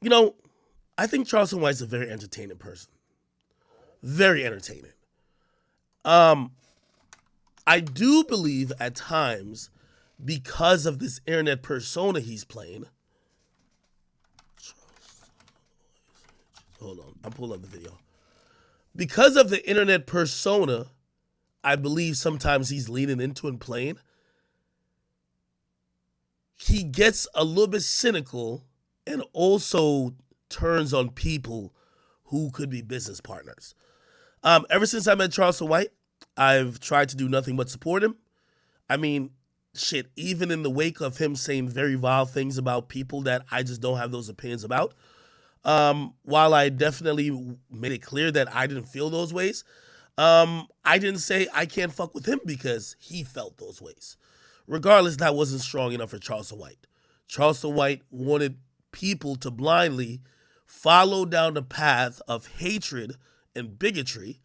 You know, I think Charleston White's a very entertaining person. Very entertaining. Um, I do believe at times, because of this internet persona he's playing. Hold on, I'm pulling up the video. Because of the internet persona, I believe sometimes he's leaning into and playing. He gets a little bit cynical and also turns on people who could be business partners. Ever since I met Charleston White, I've tried to do nothing but support him. I mean, shit, even in the wake of him saying very vile things about people that I just don't have those opinions about, while I definitely made it clear that I didn't feel those ways, I didn't say I can't fuck with him because he felt those ways. Regardless, that wasn't strong enough for Charleston White. Charleston White wanted people to blindly follow down the path of hatred and bigotry.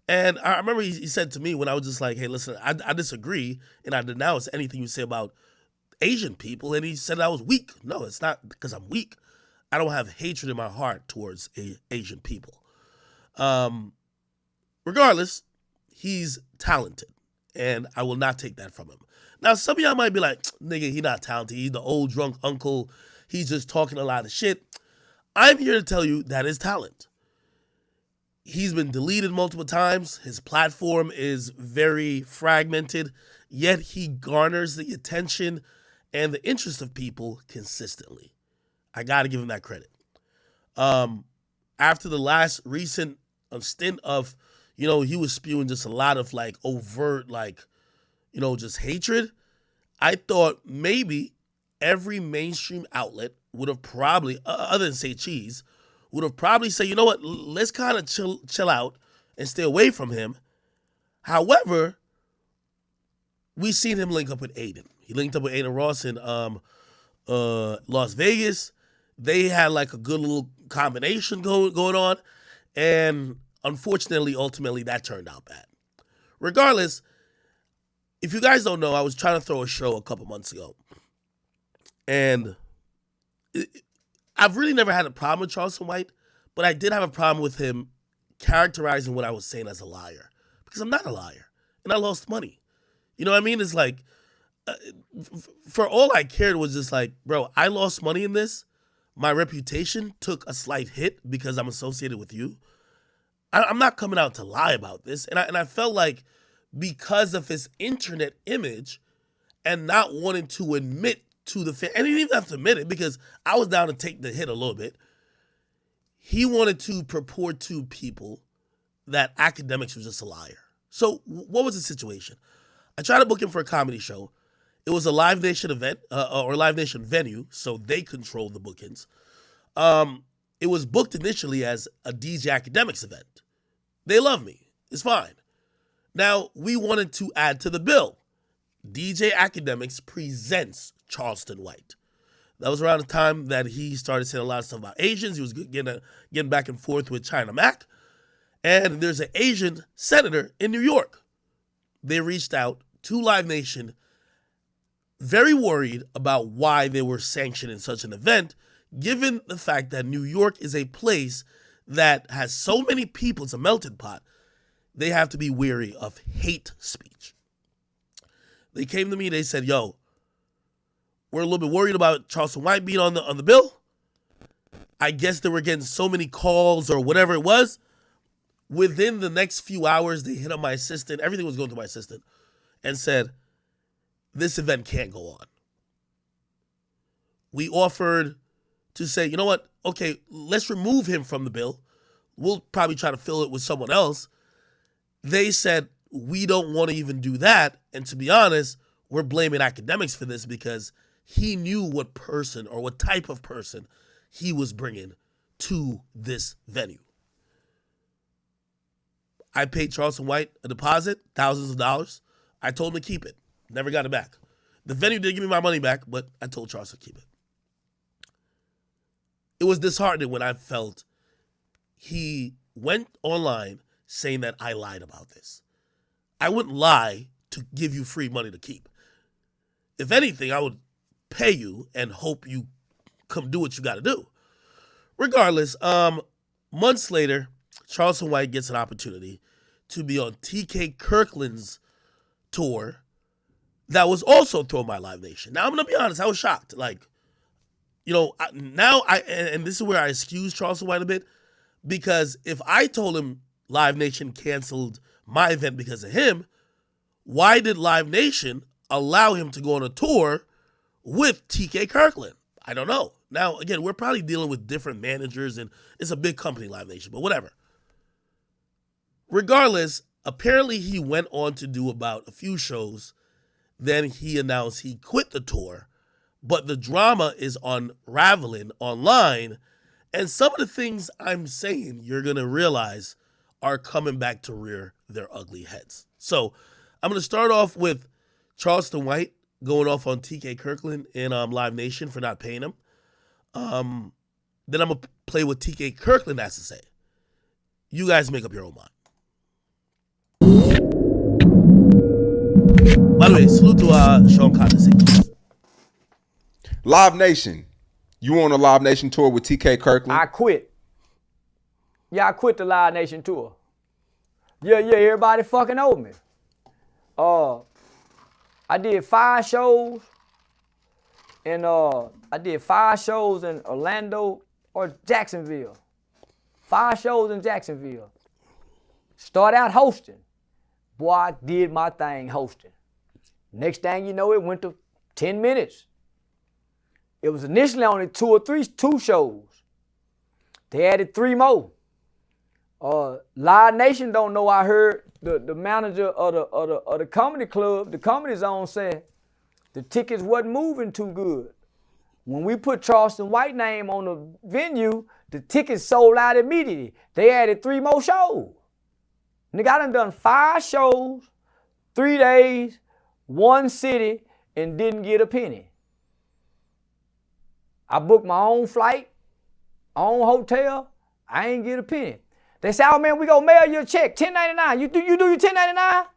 And I remember he said to me when I was just like, hey, listen, I disagree and I denounce anything you say about Asian people. And he said I was weak. No, it's not because I'm weak. I don't have hatred in my heart towards Asian people. Regardless, he's talented, and I will not take that from him. Now, some of y'all might be like, nigga, he not talented. He's the old drunk uncle. He's just talking a lot of shit. I'm here to tell you that is talent. He's been deleted multiple times. His platform is very fragmented, yet he garners the attention and the interest of people consistently. I got to give him that credit. After the last recent stint of, he was spewing just a lot of like overt, like, just hatred. I thought maybe every mainstream outlet would have probably, other than say Cheese, would have probably said, you know what, let's kind of chill out and stay away from him. However, we seen him link up with Aiden. He linked up with Aiden Ross in Las Vegas. They had like a good little combination going on. And unfortunately, ultimately, that turned out bad. Regardless, if you guys don't know, I was trying to throw a show a couple months ago. And I've really never had a problem with Charleston White, but I did have a problem with him characterizing what I was saying as a liar. Because I'm not a liar. And I lost money. You know what I mean? It's like, for all I cared was just like, bro, I lost money in this. My reputation took a slight hit because I'm associated with you. I'm not coming out to lie about this. And I felt like because of his internet image and not wanting to admit to the fan, and he didn't even have to admit it because I was down to take the hit a little bit. He wanted to purport to people that Akademiks was just a liar. So what was the situation? I tried to book him for a comedy show. It was a Live Nation event or Live Nation venue, so they controlled the bookings. It was booked initially as a DJ Akademiks event. They love me. It's fine. Now, we wanted to add to the bill. DJ Akademiks presents Charleston White. That was around the time that he started saying a lot of stuff about Asians. He was getting back and forth with China Mac. And there's an Asian senator in New York. They reached out to Live Nation, very worried about why they were sanctioning such an event, given the fact that New York is a place that has so many people, it's a melting pot, they have to be wary of hate speech. They came to me, they said, yo, we're a little bit worried about Charleston White being on the bill. I guess they were getting so many calls or whatever it was. Within the next few hours, they hit up my assistant, everything was going to my assistant, and said, this event can't go on. We offered to say, you know what, okay, let's remove him from the bill. We'll probably try to fill it with someone else. They said, we don't want to even do that. And to be honest, we're blaming Akademiks for this because he knew what person or what type of person he was bringing to this venue. I paid Charleston White a deposit, thousands of dollars. I told him to keep it. Never got it back. The venue didn't give me my money back, but I told Charleston to keep it. It was disheartening when I felt he went online saying that I lied about this. I wouldn't lie to give you free money to keep. If anything, I would pay you and hope you come do what you got to do. Regardless, months later, Charleston White gets an opportunity to be on TK Kirkland's tour that was also thrown by Live Nation. Now, I'm going to be honest, I was shocked. Like, and this is where I excuse Charleston White a bit, because if I told him Live Nation canceled my event because of him, why did Live Nation allow him to go on a tour with TK Kirkland? I don't know. Now, again, we're probably dealing with different managers, and it's a big company, Live Nation, but whatever. Regardless, apparently he went on to do about a few shows. Then he announced he quit the tour, but the drama is unraveling online, and some of the things I'm saying you're going to realize are coming back to rear their ugly heads. So I'm going to start off with Charleston White going off on TK Kirkland and Live Nation for not paying him. Then I'm going to play what TK Kirkland has to say. You guys make up your own mind. By the way, salute to Sean Condesi. Live Nation. You on a Live Nation tour with TK Kirkland? I quit. Yeah, I quit the Live Nation tour. Yeah, everybody fucking owed me. I did 5 shows in Orlando or Jacksonville. 5 shows in Jacksonville. Start out hosting. Boy, I did my thing hosting. Next thing you know, it went to 10 minutes. It was initially only 2 shows. They added 3 more. Live Nation don't know. I heard the manager of the comedy club, the Comedy Zone, said the tickets wasn't moving too good. When we put Charleston White name on the venue, the tickets sold out immediately. They added 3 more shows. Nigga, I done 5 shows, 3 days, 1 city, and didn't get a penny. I booked my own flight, own hotel. I ain't get a penny. They said, oh man, we gonna mail you a check, $10.99. You do your $10.99? I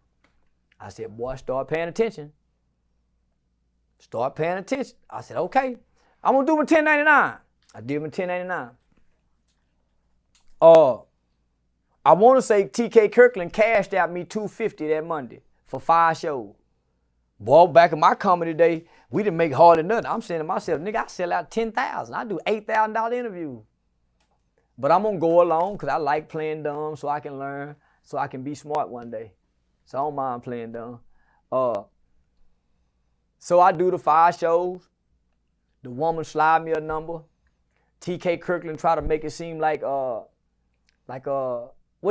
said, boy, start paying attention. Start paying attention. I said, okay, I'm gonna do my $10.99. I did my $10.99. I wanna say TK Kirkland cashed out me $250 that Monday for 5 shows. Boy, back in my comedy day, we didn't make hardly nothing. I'm saying to myself, nigga, I sell out 10,000. I do $8,000 interviews. But I'm gonna go along because I like playing dumb so I can learn, so I can be smart one day. So I don't mind playing dumb. So I do the 5 shows. The woman slide me a number. TK Kirkland try to make it seem like what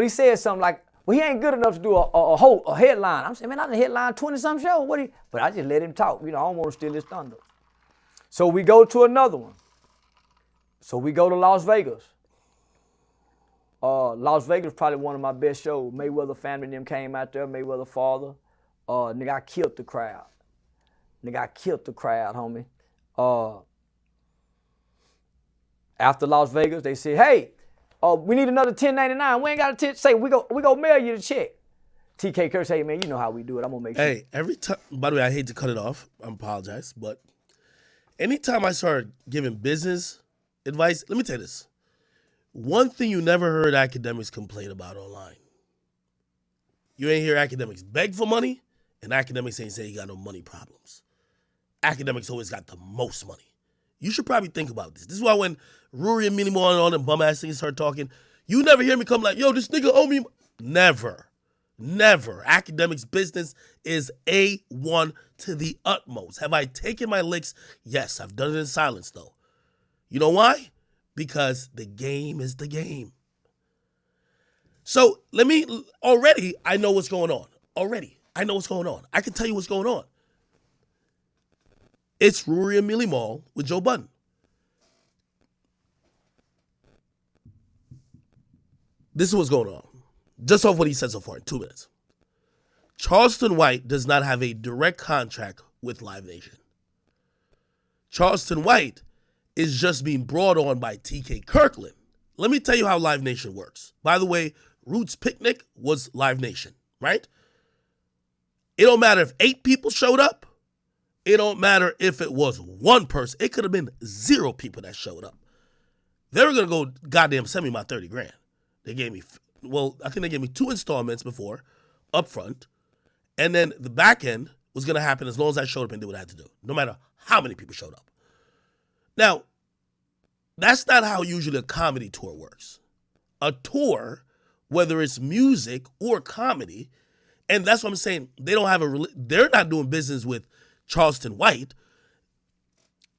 he said, something like, well, he ain't good enough to do a headline. I'm saying, man, I done headline 20-some shows. But I just let him talk. I don't want to steal his thunder. So we go to another one. So we go to Las Vegas. Las Vegas was probably one of my best shows. Mayweather family and them came out there, Mayweather father. Nigga, I killed the crowd. Homie. After Las Vegas, they said, hey, we need another $10.99. We ain't got a say, we go mail you the check. TK Kirkland say, hey man, you know how we do it. I'm gonna make sure. Hey, every time, by the way, I hate to cut it off. I apologize, but anytime I start giving business advice, let me tell you this. One thing you never heard Akademiks complain about online. You ain't hear Akademiks beg for money, and Akademiks ain't say he got no money problems. Akademiks always got the most money. You should probably think about this. This is why when Rory and Minimo and all them bum-ass things start talking, you never hear me come like, yo, this nigga owe me. Never. Akademiks business is A1 to the utmost. Have I taken my licks? Yes, I've done it in silence, though. You know why? Because the game is the game. So I know what's going on. I can tell you what's going on. It's Rory and Millie Mall with Joe Budden. This is what's going on. Just off what he said so far in 2 minutes. Charleston White does not have a direct contract with Live Nation. Charleston White is just being brought on by TK Kirkland. Let me tell you how Live Nation works. By the way, Roots Picnic was Live Nation, right? It don't matter if 8 people showed up. It don't matter if it was 1 person. It could have been 0 people that showed up. they were gonna go goddamn send me my 30 grand. They gave me, I think they gave me 2 installments before, up front, and then the back end was gonna happen as long as I showed up and did what I had to do, no matter how many people showed up. Now, that's not how usually a comedy tour works. A tour, whether it's music or comedy, and that's what I'm saying, they're not doing business with Charleston White.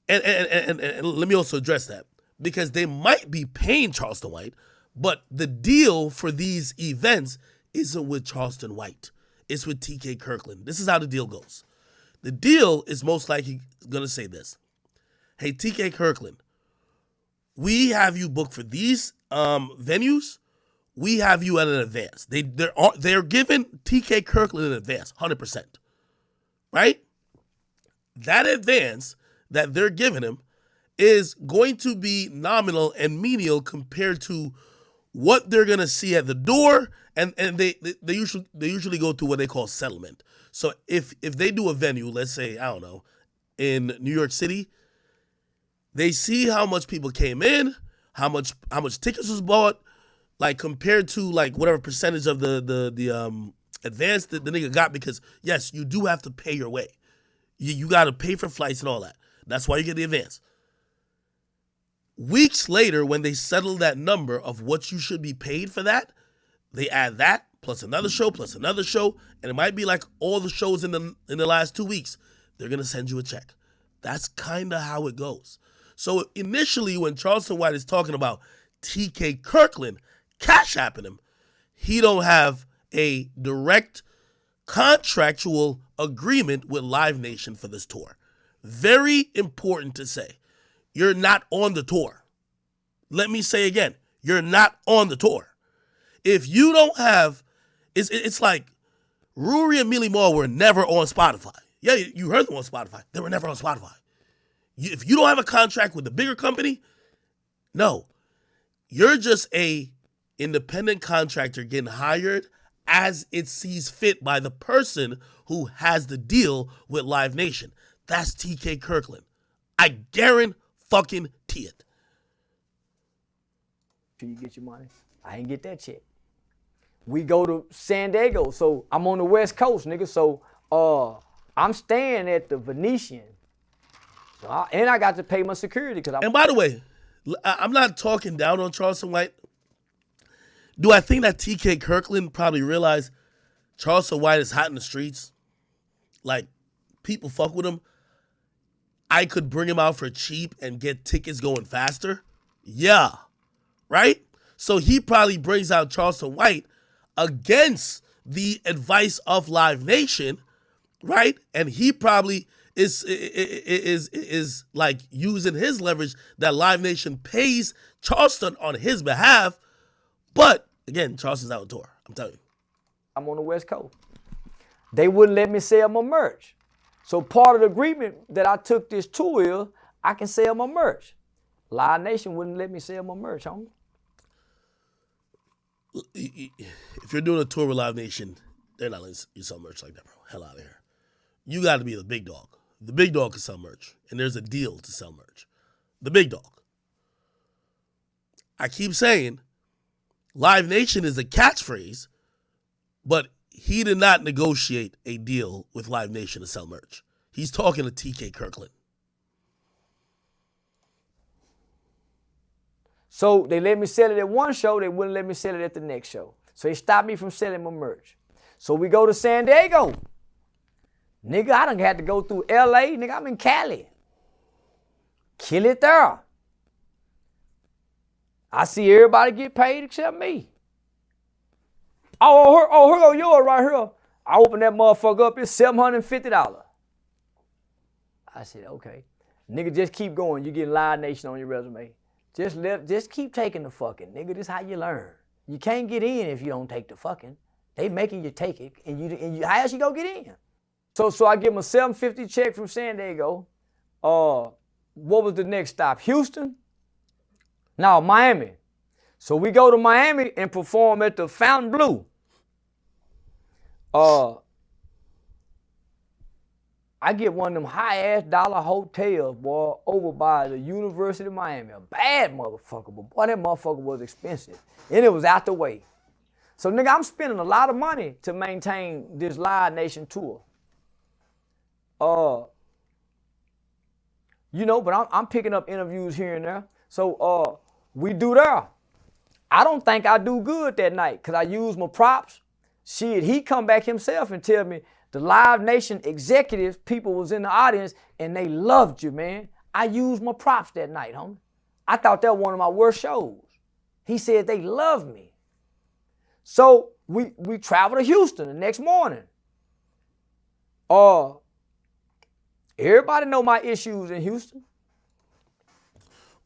And let me also address that, because they might be paying Charleston White, but the deal for these events isn't with Charleston White. It's with TK Kirkland. This is how the deal goes. The deal is most likely going to say this. Hey, TK Kirkland, we have you booked for these venues. We have you at an advance. They're giving TK Kirkland an advance, 100%. Right? That advance that they're giving him is going to be nominal and menial compared to what they're gonna see at the door, and they usually go through what they call settlement. So if they do a venue, let's say, I don't know, in New York City, they see how much people came in, how much tickets was bought, like compared to like whatever percentage of the advance that the nigga got, because yes, you do have to pay your way. You got to pay for flights and all that. That's why you get the advance. Weeks later, when they settle that number of what you should be paid for that, they add that plus another show, and it might be like all the shows in the last 2 weeks. They're gonna send you a check. That's kind of how it goes. So initially, when Charleston White is talking about TK Kirkland cash apping him, he don't have a direct contractual agreement with Live Nation for this tour. Very important to say. You're not on the tour. Let me say again, you're not on the tour. If you don't have, it's like Rory and Millie Moore were never on Spotify. Yeah, you heard them on Spotify. They were never on Spotify. If you don't have a contract with the bigger company, no. You're just a independent contractor getting hired as it sees fit by the person who has the deal with Live Nation. That's TK Kirkland. I guarantee it. Till you get your money. I ain't get that check. We go to San Diego, so I'm on the West Coast, nigga. So I'm staying at the Venetian, and I got to pay my security because. And by the way, I'm not talking down on Charleston White. Do I think that TK Kirkland probably realized Charleston White is hot in the streets? Like, people fuck with him. I could bring him out for cheap and get tickets going faster. Yeah. Right? So he probably brings out Charleston White against the advice of Live Nation, right? And he probably is like using his leverage that Live Nation pays Charleston on his behalf. But again, Charleston's out on tour. I'm telling you. I'm on the West Coast. They wouldn't let me sell my merch. So part of the agreement that I took this tour is I can sell my merch. Live Nation wouldn't let me sell my merch, homie. If you're doing a tour with Live Nation, they're not letting you sell merch like that, bro. Hell out of here. You got to be the big dog. The big dog can sell merch, and there's a deal to sell merch. The big dog. I keep saying Live Nation is a catchphrase, but he did not negotiate a deal with Live Nation to sell merch. He's talking to TK Kirkland. So they let me sell it at one show, they wouldn't let me sell it at the next show. So they stopped me from selling my merch. So we go to San Diego. Nigga, I done had to go through LA. Nigga, I'm in Cali. Kill it there. I see everybody get paid except me. Oh, here go yours right here. I open that motherfucker up, it's $750. I said, okay. Nigga, just keep going. You getting Live Nation on your resume. Just keep taking the fucking, nigga. This is how you learn. You can't get in if you don't take the fucking. They making you take it, and you how else you gonna get in? So I give him a $750 check from San Diego. What was the next stop? Houston? No, Miami. So we go to Miami and perform at the Fontainebleau. I I get one of them high-ass dollar hotels, boy, over by the University of Miami. A bad motherfucker, but boy, that motherfucker was expensive. And it was out the way. So, nigga, I'm spending a lot of money to maintain this Live Nation tour. You know, but I'm picking up interviews here and there. So, we do there. I don't think I do good that night because I use my props. Shit, he come back himself and tell me the Live Nation executives, people was in the audience and they loved you, man. I used my props that night, homie. I thought that was one of my worst shows. He said they loved me. So we traveled to Houston the next morning. Everybody know my issues in Houston.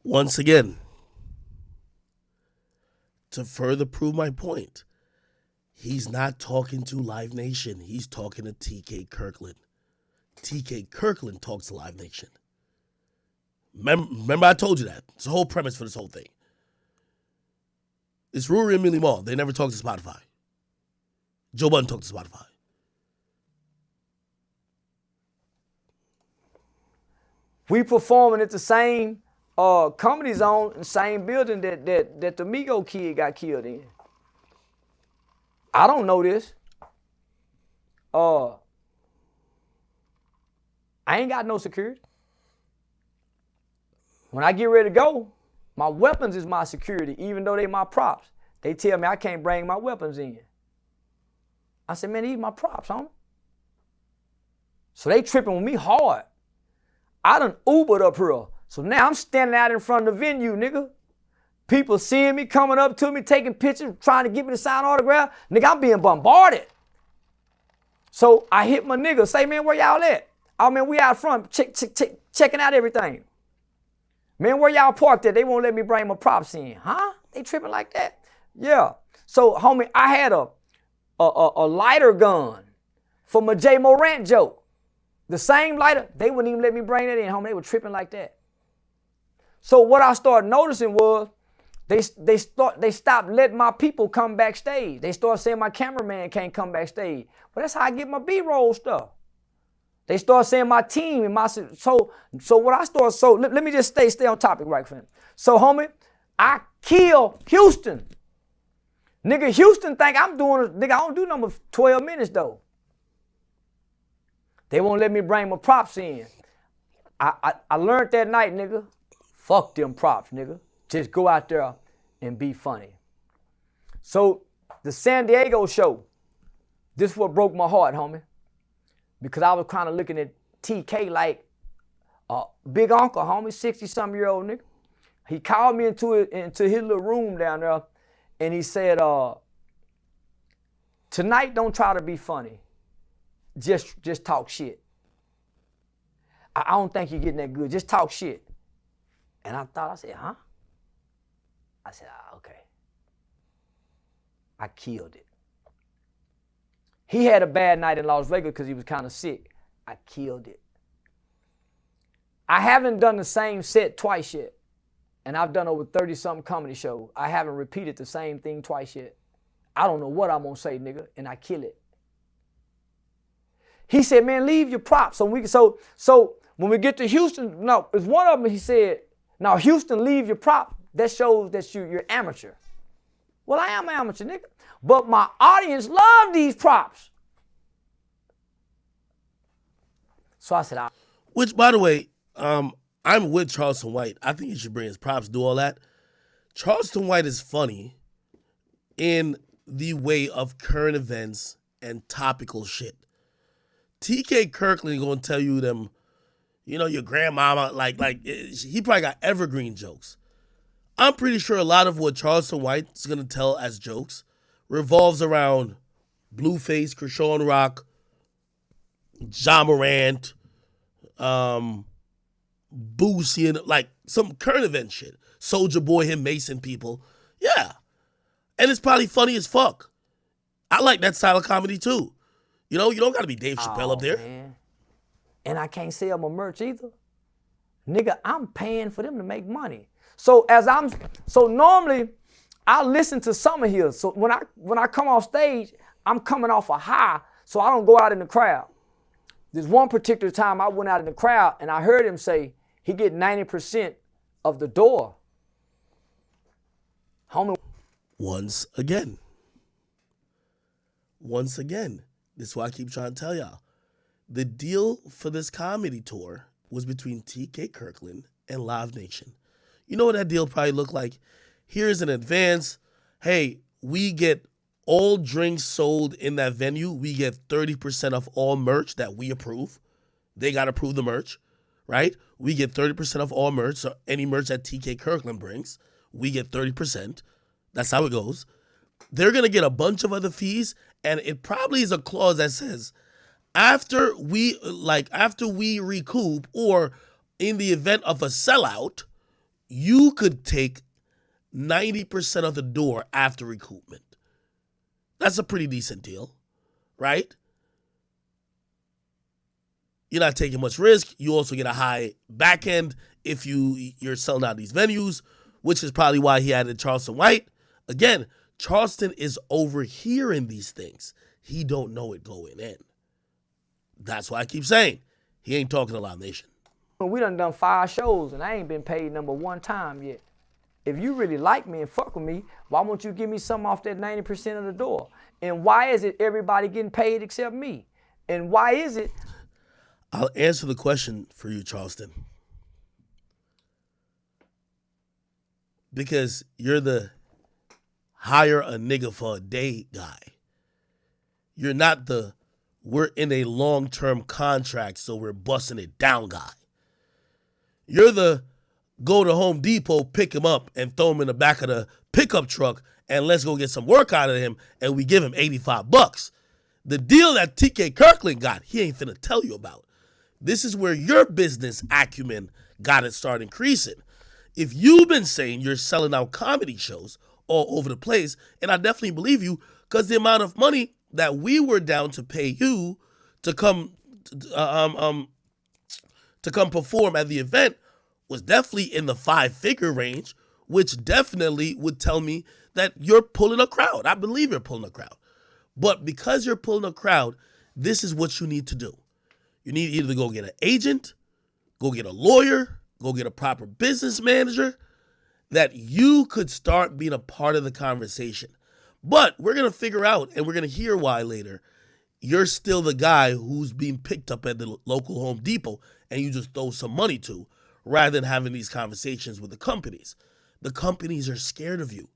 Once again, to further prove my point, he's not talking to Live Nation. He's talking to TK Kirkland. TK Kirkland talks to Live Nation. Remember I told you that. It's the whole premise for this whole thing. It's Rory and Millie Mall. They never talk to Spotify. Joe Budden talked to Spotify. We performing at the same Comedy Zone in the same building that the Migo kid got killed in. I don't know this. I ain't got no security. When I get ready to go, my weapons is my security, even though they my props. They tell me I can't bring my weapons in. I said, man, these my props, homie. So they tripping with me hard. I done Ubered up here. So now I'm standing out in front of the venue, nigga. People seeing me, coming up to me, taking pictures, trying to get me to sign autograph. Nigga, I'm being bombarded. So I hit my nigga, say, man, where y'all at? Oh, man, we out front checking out everything. Man, where y'all parked at? They won't let me bring my props in. Huh? They tripping like that? Yeah. So, homie, I had a lighter gun for my J. Morant joke. The same lighter, they wouldn't even let me bring that in, homie. They were tripping like that. So what I started noticing was they stopped letting my people come backstage. They started saying my cameraman can't come backstage. But that's how I get my B-roll stuff. They started saying my team and my so what I started let me just stay on topic right quick. So homie, I kill Houston. Nigga, Houston think I'm doing nigga, I don't do number 12 minutes though. They won't let me bring my props in. I learned that night, nigga. Fuck them props, nigga. Just go out there and be funny. So the San Diego show, this is what broke my heart, homie. Because I was kind of looking at TK like a big uncle, homie, 60-something-year-old nigga. He called me into his little room down there, and he said, tonight don't try to be funny. Just talk shit. I don't think you're getting that good. Just talk shit. And I said, huh? I said, okay. I killed it. He had a bad night in Las Vegas because he was kind of sick. I killed it. I haven't done the same set twice yet. And I've done over 30-something comedy shows. I haven't repeated the same thing twice yet. I don't know what I'm going to say, nigga, and I kill it. He said, man, leave your props. So when we get to Houston, no, it's one of them, he said, now Houston, leave your props. That shows that you're amateur. Well, I am an amateur, nigga. But my audience love these props. So I said, which, by the way, I'm with Charleston White. I think he should bring his props, do all that. Charleston White is funny in the way of current events and topical shit. TK Kirkland going to tell you them, you know, your grandmama, he probably got evergreen jokes. I'm pretty sure a lot of what Charleston White's going to tell as jokes revolves around Blueface, Krishan Rock, Ja Morant, Boosie, and like some current event shit. Soulja Boy, him, Mason people. Yeah. And it's probably funny as fuck. I like that style of comedy too. You know, you don't got to be Dave Chappelle up there. Man. And I can't sell my merch either. Nigga, I'm paying for them to make money. So normally I listen to some of his. So when I come off stage, I'm coming off a high, so I don't go out in the crowd. This one particular time I went out in the crowd and I heard him say he get 90% of the door. Homie. Once again, this is why I keep trying to tell y'all. The deal for this comedy tour was between TK Kirkland and Live Nation. You know what that deal probably looked like? Here's an advance. Hey, we get all drinks sold in that venue. We get 30% of all merch that we approve. They got to approve the merch, right? We get 30% of all merch. So any merch that TK Kirkland brings, we get 30%. That's how it goes. They're going to get a bunch of other fees, and it probably is a clause that says after we recoup or in the event of a sellout, you could take 90% of the door after recoupment. That's a pretty decent deal, right? You're not taking much risk. You also get a high back end if you're selling out these venues, which is probably why he added Charleston White. Again, Charleston is overhearing these things. He don't know it going in. That's why I keep saying he ain't talking to Live Nation. We done 5 shows and I ain't been paid number 1 time yet. If you really like me and fuck with me, why won't you give me some off that 90% of the door? And why is it everybody getting paid except me? And why is it? I'll answer the question for you, Charleston. Because you're the hire a nigga for a day guy. You're not the we're in a long-term contract so we're busting it down guy. You're the go to Home Depot, pick him up, and throw him in the back of the pickup truck, and let's go get some work out of him, and we give him $85. The deal that TK Kirkland got, he ain't finna tell you about. This is where your business acumen got to start increasing. If you've been saying you're selling out comedy shows all over the place, and I definitely believe you, because the amount of money that we were down to pay you to come perform at the event was definitely in the 5-figure range, which definitely would tell me that you're pulling a crowd. I believe you're pulling a crowd. But because you're pulling a crowd, this is what you need to do. You need either to go get an agent, go get a lawyer, go get a proper business manager, that you could start being a part of the conversation. But we're going to figure out, and we're going to hear why later, you're still the guy who's being picked up at the local Home Depot and you just throw some money to, rather than having these conversations with the companies. The companies are scared of you.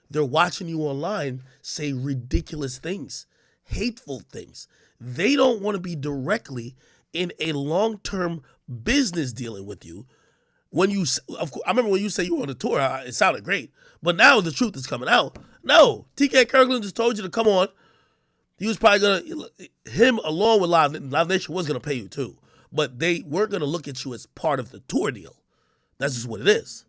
They're watching you online say ridiculous things, hateful things. They don't want to be directly in a long-term business dealing with you. When you, I remember when you said you were on a tour, it sounded great. But now the truth is coming out. No, TK Kirkland just told you to come on. He was probably going to, him along with Live Nation was going to pay you too. But they weren't going to look at you as part of the tour deal. That's just what it is.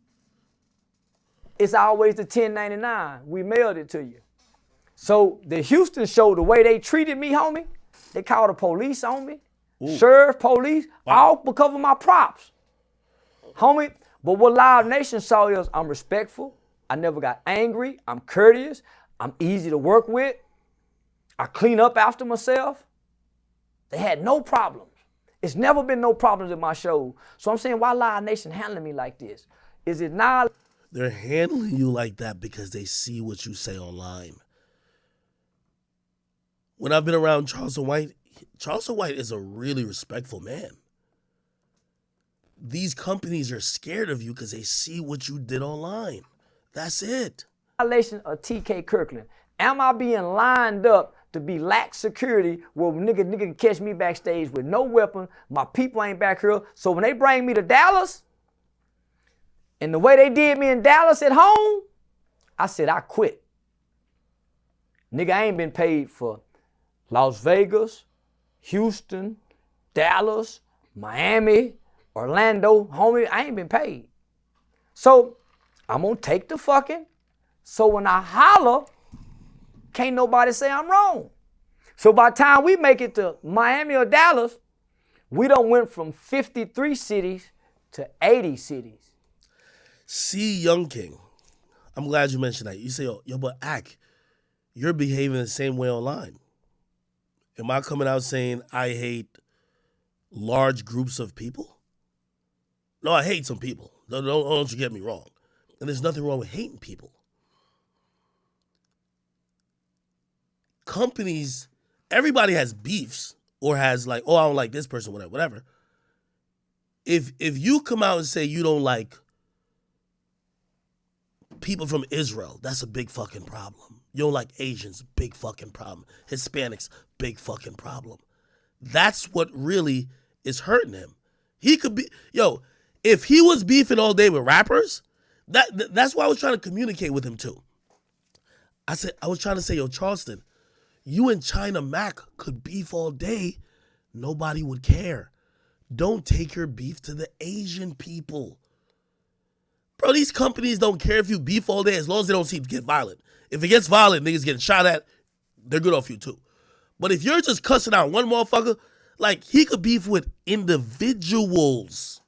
It's always the 1099. We mailed it to you. So the Houston show, the way they treated me, homie, they called the police on me. Ooh. Sheriff, police, all because of my props. Homie, but what Live Nation saw is I'm respectful. I never got angry. I'm courteous. I'm easy to work with. I clean up after myself. They had no problems. It's never been no problems in my show. So I'm saying, why Live Nation handling me like this? Is it not? They're handling you like that because they see what you say online. When I've been around Charleston White is a really respectful man. These companies are scared of you because they see what you did online. That's it. Violation of TK Kirkland. Am I being lined up to be lax security where nigga can catch me backstage with no weapon, my people ain't back here, so when they bring me to Dallas, and the way they did me in Dallas at home, I said I quit. Nigga, I ain't been paid for Las Vegas, Houston, Dallas, Miami, Orlando, homie, I ain't been paid. So I'm gonna take the fucking, so when I holler, can't nobody say I'm wrong. So by the time we make it to Miami or Dallas, we done went from 53 cities to 80 cities. See, Young King, I'm glad you mentioned that. You say, yo, but Ak, you're behaving the same way online. Am I coming out saying I hate large groups of people. No, I hate some people. Don't you get me wrong. And there's nothing wrong with hating people. Companies, everybody has beefs or has like, oh, I don't like this person, whatever. If you come out and say you don't like people from Israel, that's a big fucking problem. You don't like Asians, big fucking problem. Hispanics, big fucking problem. That's what really is hurting him. He could be, if he was beefing all day with rappers, that's why I was trying to communicate with him too. I was trying to say, Charleston, you and China Mac could beef all day. Nobody would care. Don't take your beef to the Asian people. Bro, these companies don't care if you beef all day as long as they don't seem to get violent. If it gets violent, niggas getting shot at, they're good off you too. But if you're just cussing out one motherfucker, like he could beef with individuals.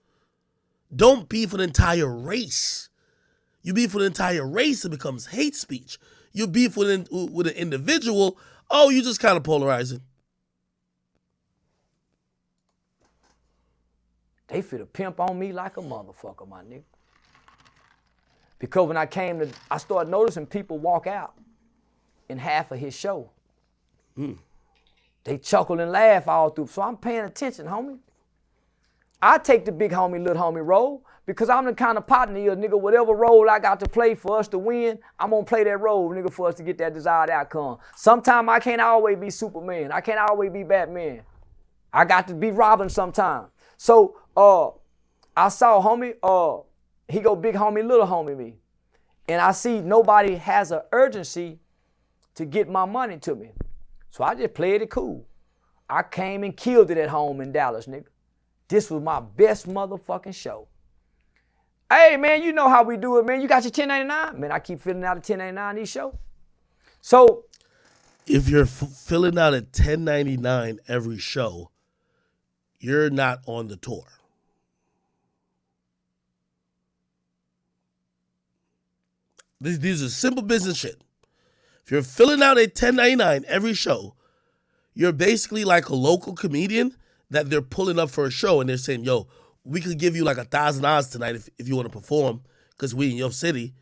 Don't beef with an entire race. You beef with an entire race, it becomes hate speech. You beef with an individual, oh, you just kind of polarizing. They fit a pimp on me like a motherfucker, my nigga. Because when I started noticing people walk out in half of his show. They chuckle and laugh all through. So I'm paying attention, homie. I take the big homie, little homie role because I'm the kind of partner here, nigga, whatever role I got to play for us to win, I'm going to play that role, nigga, for us to get that desired outcome. Sometimes I can't always be Superman. I can't always be Batman. I got to be Robin sometime. So I saw homie, he go big homie, little homie me. And I see nobody has an urgency to get my money to me. So I just played it cool. I came and killed it at home in Dallas, nigga. This was my best motherfucking show. Hey, man, you know how we do it, man. You got your 1099? Man, I keep filling out a 1099 these shows. So if you're filling out a 1099 every show, you're not on the tour. These are simple business shit. If you're filling out a 1099 every show, you're basically like a local comedian that they're pulling up for a show and they're saying, yo, we could give you like $1,000 tonight if you want to perform because we in your city.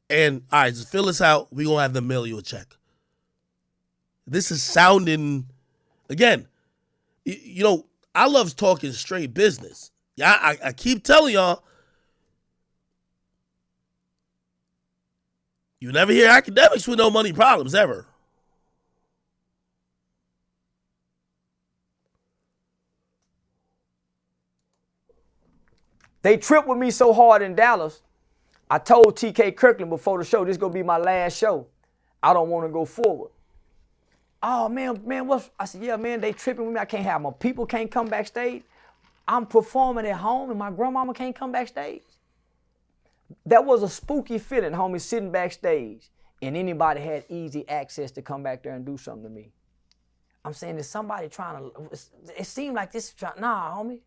And all right, just fill us out. We're going to have them mail you a check. This is sounding, again, I love talking straight business. Yeah, I keep telling y'all, you never hear academics with no money problems ever. they tripped with me so hard in Dallas, I told TK Kirkland before the show, this is going to be my last show. I don't want to go forward. Oh, man, what's... I said, yeah, man, they tripping with me. I can't have my people can't come backstage. I'm performing at home and my grandmama can't come backstage. That was a spooky feeling, homie, sitting backstage and anybody had easy access to come back there and do something to me. I'm saying, is somebody trying to... It seemed like this... Nah, homie.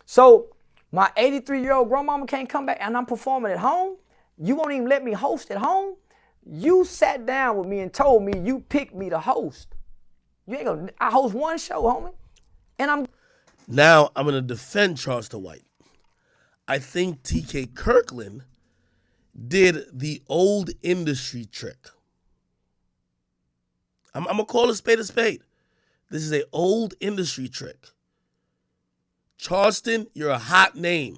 So my 83-year-old grandmama can't come back and I'm performing at home? You won't even let me host at home? You sat down with me and told me you picked me to host. You ain't gonna... I host one show, homie. And I'm... Now I'm going to defend Charleston White. I think TK Kirkland did the old industry trick. I'm going to call a spade a spade. This is an old industry trick. Charleston, you're a hot name.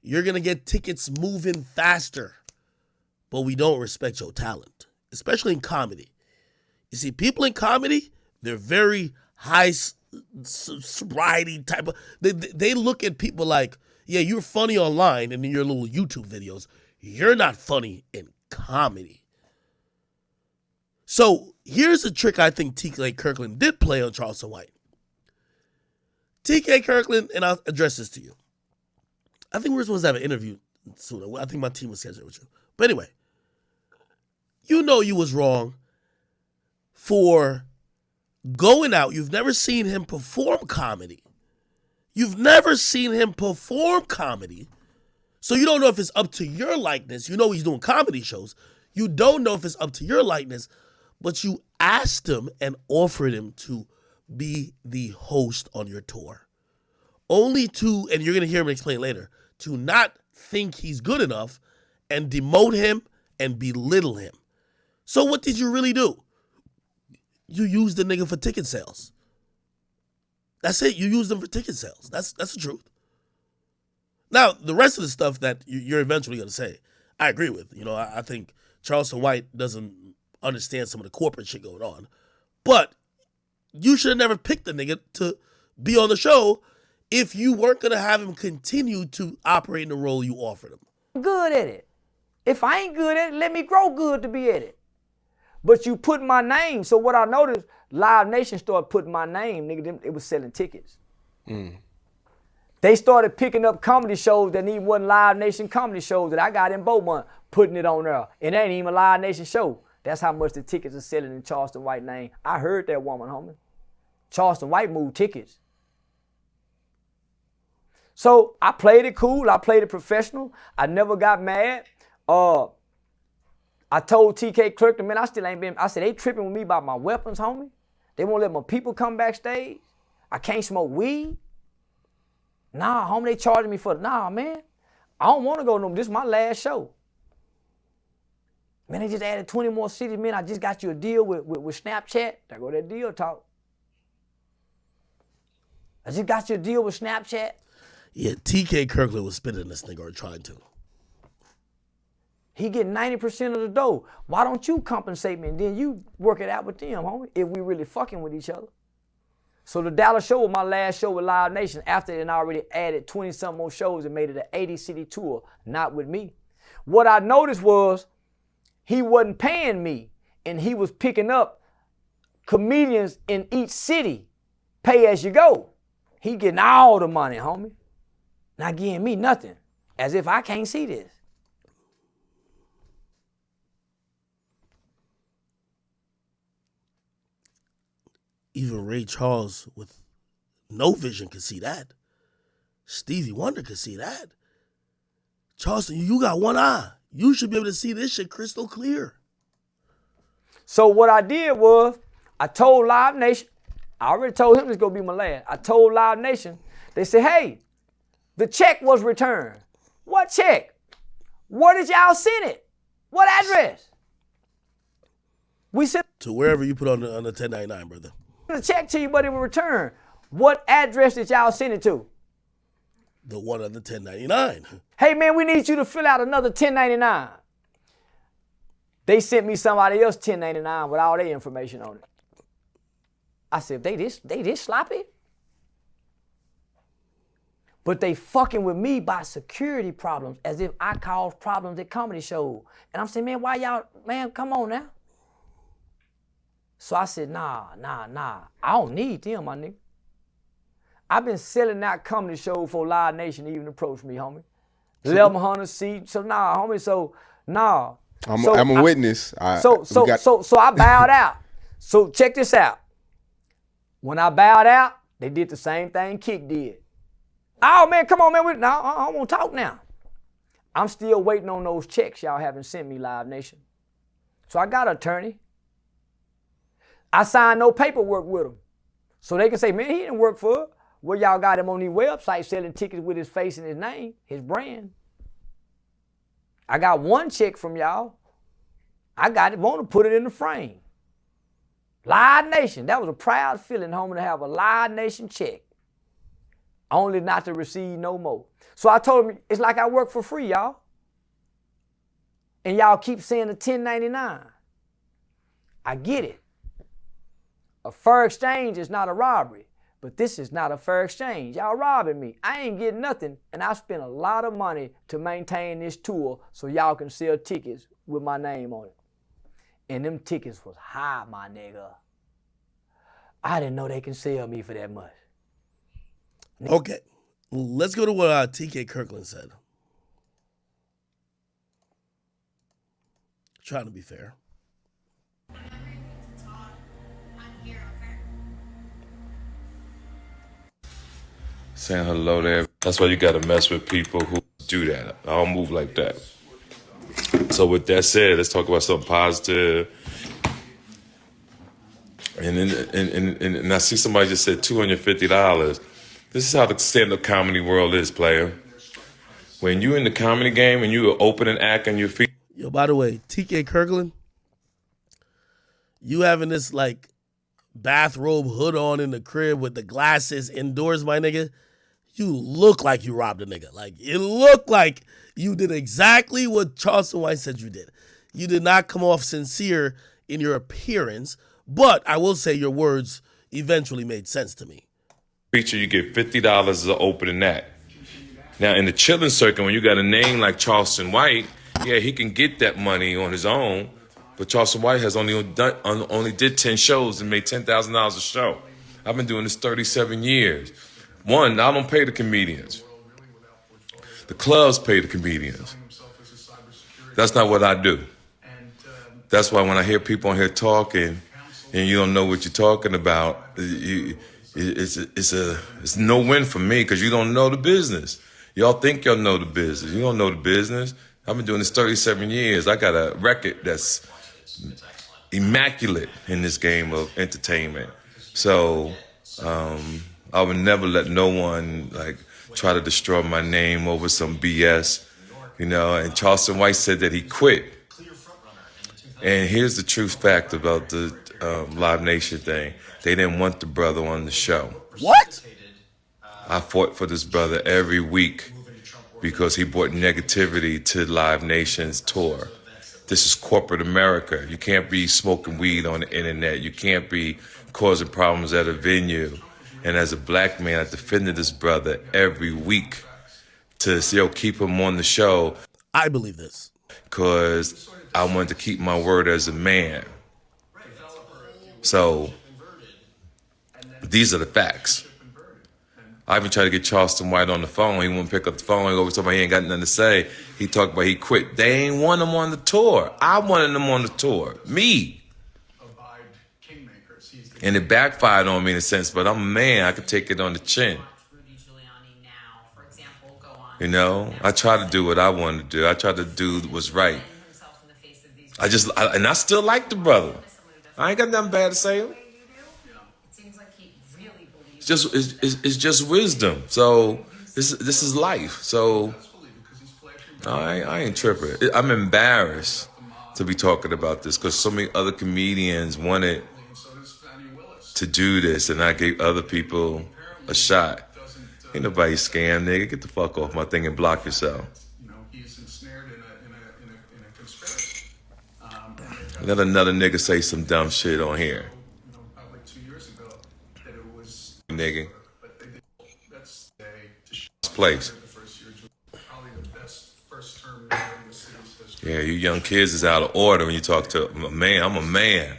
You're going to get tickets moving faster. But we don't respect your talent, especially in comedy. You see, people in comedy, they're very high sobriety type of... They look at people like, yeah, you're funny online and in your little YouTube videos. You're not funny in comedy. So here's a trick I think TK Kirkland did play on Charleston White. TK Kirkland, and I'll address this to you. I think we're supposed to have an interview soon. I think my team was scheduled with you. But anyway, you know you was wrong for going out. You've never seen him perform comedy. You've never seen him perform comedy. So you don't know if it's up to your likeness. You know he's doing comedy shows. You don't know if it's up to your likeness, but you asked him and offered him to be the host on your tour. Only to, and you're going to hear him explain later, to not think he's good enough and demote him and belittle him. So what did you really do? You used the nigga for ticket sales. That's it. You used them for ticket sales. That's the truth. Now, the rest of the stuff that you're eventually going to say, I agree with. You know, I think Charleston White doesn't understand some of the corporate shit going on. But you should have never picked the nigga to be on the show if you weren't going to have him continue to operate in the role you offered him. Good at it. If I ain't good at it, let me grow good to be at it. But you put my name. So what I noticed, Live Nation started putting my name, nigga, it was selling tickets. They started picking up comedy shows that even wasn't Live Nation comedy shows that I got in Beaumont, putting it on there. It ain't even a Live Nation show. That's how much the tickets are selling in Charleston White name. I heard that woman, homie. Charleston White moved tickets. So I played it cool. I played it professional. I never got mad. I told TK Kirkland, man, I still ain't been, I said, they tripping with me about my weapons, homie. They won't let my people come backstage. I can't smoke weed. Nah, homie, they charging me for it. Nah, man, I don't want to go no more. This is my last show. Man, they just added 20 more cities. Man, I just got you a deal with Snapchat. There go that deal talk. I just got you a deal with Snapchat. Yeah, TK Kirkland was spinning this nigga or trying to. He get 90% of the dough. Why don't you compensate me and then you work it out with them, homie, if we really fucking with each other? So the Dallas show was my last show with Live Nation after they already added 20-something more shows and made it an 80-city tour, not with me. What I noticed was he wasn't paying me and he was picking up comedians in each city, pay as you go. He getting all the money, homie. Not giving me nothing, as if I can't see this. Even Ray Charles with no vision could see that. Stevie Wonder could see that. Charleston, you got one eye. You should be able to see this shit crystal clear. So what I did was, I told Live Nation, I already told him it's gonna be my last. I told Live Nation, they said, hey, the check was returned. What check? Where did y'all send it? What address? We sent To wherever you put on the 1099, brother. the check to you, but it was returned. What address did y'all send it to? The one on the 1099. Hey man, we need you to fill out another 1099. They sent me somebody else 1099 with all their information on it. I said, they this sloppy? But they fucking with me by security problems, as if I caused problems at comedy shows. And I'm saying, man, why y'all, man, come on now. So I said, nah. I don't need them, my nigga. I've been selling that comedy show for Live Nation even approached me, homie. 1,100 seats. So nah, homie, so nah. I'm a witness. So I bowed out. So check this out. When I bowed out, they did the same thing Kick did. Oh man, come on, man. No, I don't want to talk now. I'm still waiting on those checks y'all haven't sent me, Live Nation. So I got an attorney. I signed no paperwork with him. So they can say, man, he didn't work for it. Well, y'all got him on these websites selling tickets with his face and his name, his brand. I got one check from y'all. I got it, want to put it in the frame. Live Nation, that was a proud feeling, homie, to have a Live Nation check. Only not to receive no more. So I told him, it's like I work for free, y'all. And y'all keep saying the 1099. I get it. A fair exchange is not a robbery, but this is not a fair exchange. Y'all robbing me. I ain't getting nothing, and I spent a lot of money to maintain this tour so y'all can sell tickets with my name on it. And them tickets was high, my nigga. I didn't know they can sell me for that much. Okay, let's go to what TK Kirkland said. Trying to be fair. Saying hello there. That's why you gotta mess with people who do that. I don't move like that. So with that said, let's talk about something positive. And I see somebody just said $250. This is how the stand-up comedy world is, player. When you in the comedy game and you are opening act on your feet. Yo, by the way, TK Kirkland, you having this like bathrobe hood on in the crib with the glasses indoors, my nigga, you look like you robbed a nigga. Like, it looked like you did exactly what Charleston White said you did. You did not come off sincere in your appearance, but I will say your words eventually made sense to me. Feature, you get $50 as an opening act. Now, in the chilling circuit, when you got a name like Charleston White, yeah, he can get that money on his own. But Charleston White has only did 10 shows and made $10,000 a show. I've been doing this 37 years. One, I don't pay the comedians. The clubs pay the comedians. That's not what I do. That's why when I hear people on here talking and you don't know what you're talking about, it's no win for me because you don't know the business. Y'all think y'all know the business. You don't know the business. I've been doing this 37 years. I got a record that's immaculate in this game of entertainment. So I would never let no one like try to destroy my name over some BS, you know. And Charleston White said that he quit. And here's the true fact about the Live Nation thing. They didn't want the brother on the show. What? I fought for this brother every week because he brought negativity to Live Nation's tour. This is corporate America. You can't be smoking weed on the internet. You can't be causing problems at a venue. And as a black man, I defended this brother every week to keep him on the show. I believe this. Because I wanted to keep my word as a man. So these are the facts. I even tried to get Charleston White on the phone. He wouldn't pick up the phone. He always told me he ain't got nothing to say. He talked about he quit. They ain't want him on the tour. I wanted him on the tour. Me. And it backfired on me in a sense, but I'm a man. I could take it on the chin. You know, I try to do what I want to do. I try to do what's right. And I still like the brother. I ain't got nothing bad to say. It's just wisdom. So this is life. So I ain't tripping. I'm embarrassed to be talking about this because so many other comedians wanted to do this, and I gave other people a shot. Ain't nobody scam, nigga. Get the fuck off my thing and block yourself. Let another nigga say some dumb shit on here. Nigga. Place. Yeah, you young kids is out of order when you talk to a man. I'm a man.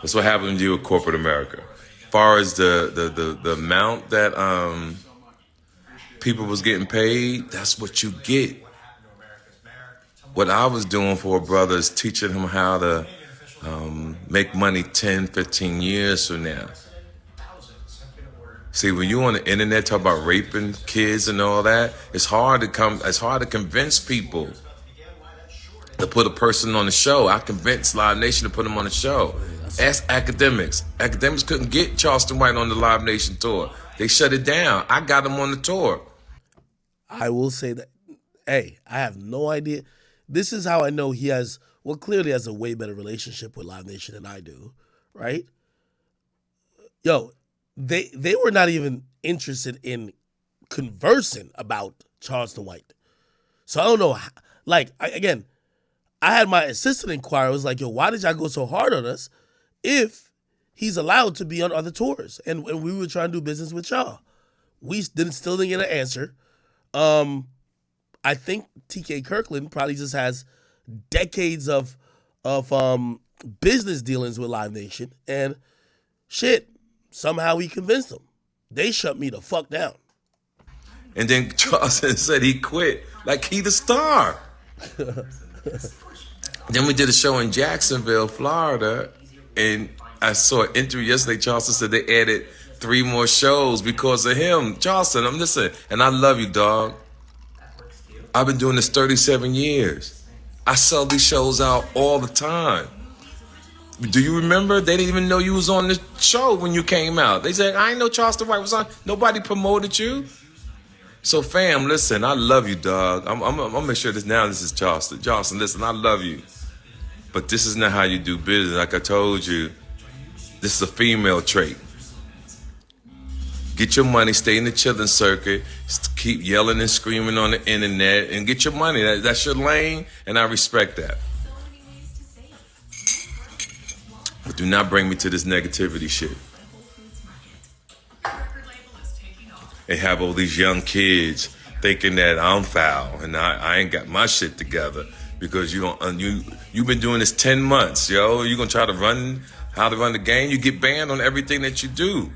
That's what happened to you with corporate America. As far as the amount that people was getting paid, that's what you get. What I was doing for a brother is teaching him how to make money 10, 15 years from now. See, when you on the internet talk about raping kids and all that, it's hard to convince people to put a person on the show. I convinced Live Nation to put him on the show. Ask Akademiks. Akademiks couldn't get Charleston White on the Live Nation tour. They shut it down. I got him on the tour. I will say that, hey, I have no idea. This is how I know he has, well, clearly has a way better relationship with Live Nation than I do, right? Yo, they were not even interested in conversing about Charleston White. So I don't know, like, I had my assistant inquire. I was like, yo, why did y'all go so hard on us if he's allowed to be on other tours? And we were trying to do business with y'all. We still didn't get an answer. I think TK Kirkland probably just has decades of business dealings with Live Nation. And shit, somehow he convinced them. They shut me the fuck down. And then Charleston said he quit. Like he the star. Then we did a show in Jacksonville, Florida, and I saw an interview yesterday. Charleston said they added 3 more shows because of him. Charleston, I'm listening, and I love you, dog. I've been doing this 37 years. I sell these shows out all the time. Do you remember? They didn't even know you was on the show when you came out. They said, I ain't know Charleston White was on. Nobody promoted you. So, fam, listen, I love you, dog. I'm gonna make sure this is Charleston. Charleston, listen, I love you. But this is not how you do business. Like I told you, this is a female trait. Get your money, stay in the chilling circuit, keep yelling and screaming on the internet, and get your money. That's your lane, and I respect that. But do not bring me to this negativity shit. And have all these young kids thinking that I'm foul and I ain't got my shit together because you've been doing this 10 months, yo. You gonna try to run how to run the game? You get banned on everything that you do.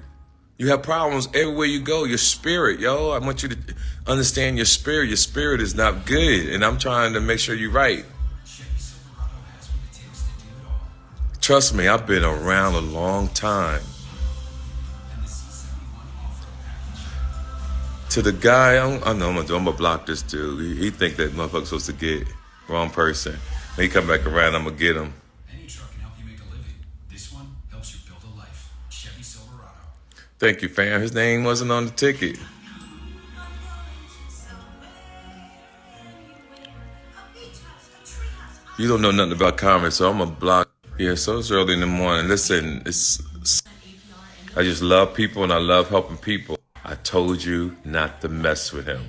You have problems everywhere you go. Your spirit, yo. I want you to understand your spirit. Your spirit is not good, and I'm trying to make sure you're right. Trust me, I've been around a long time. To the guy, I'm gonna block this dude. He think that motherfucker's supposed to get wrong person. When he come back around, I'm gonna get him. Any truck can help you make a living. This one helps you build a life. Chevy Silverado. Thank you, fam. His name wasn't on the ticket. You don't know nothing about comments, so I'm gonna block. Yeah, so it's early in the morning. Listen, I just love people and I love helping people. I told you not to mess with him.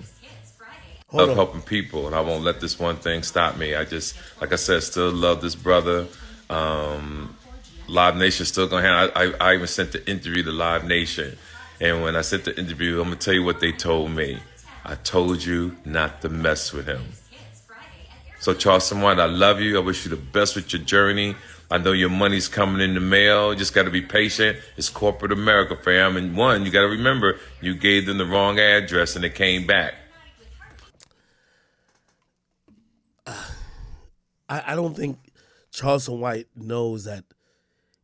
I love helping people, and I won't let this one thing stop me. I just, like I said, still love this brother. Live Nation still gonna handle. I even sent the interview to Live Nation, and when I sent the interview, I'm gonna tell you what they told me. I told you not to mess with him. So Charleston White, I love you. I wish you the best with your journey. I know your money's coming in the mail. You just got to be patient. It's corporate America, fam. And one, you got to remember, you gave them the wrong address and it came back. I don't think Charleston White knows that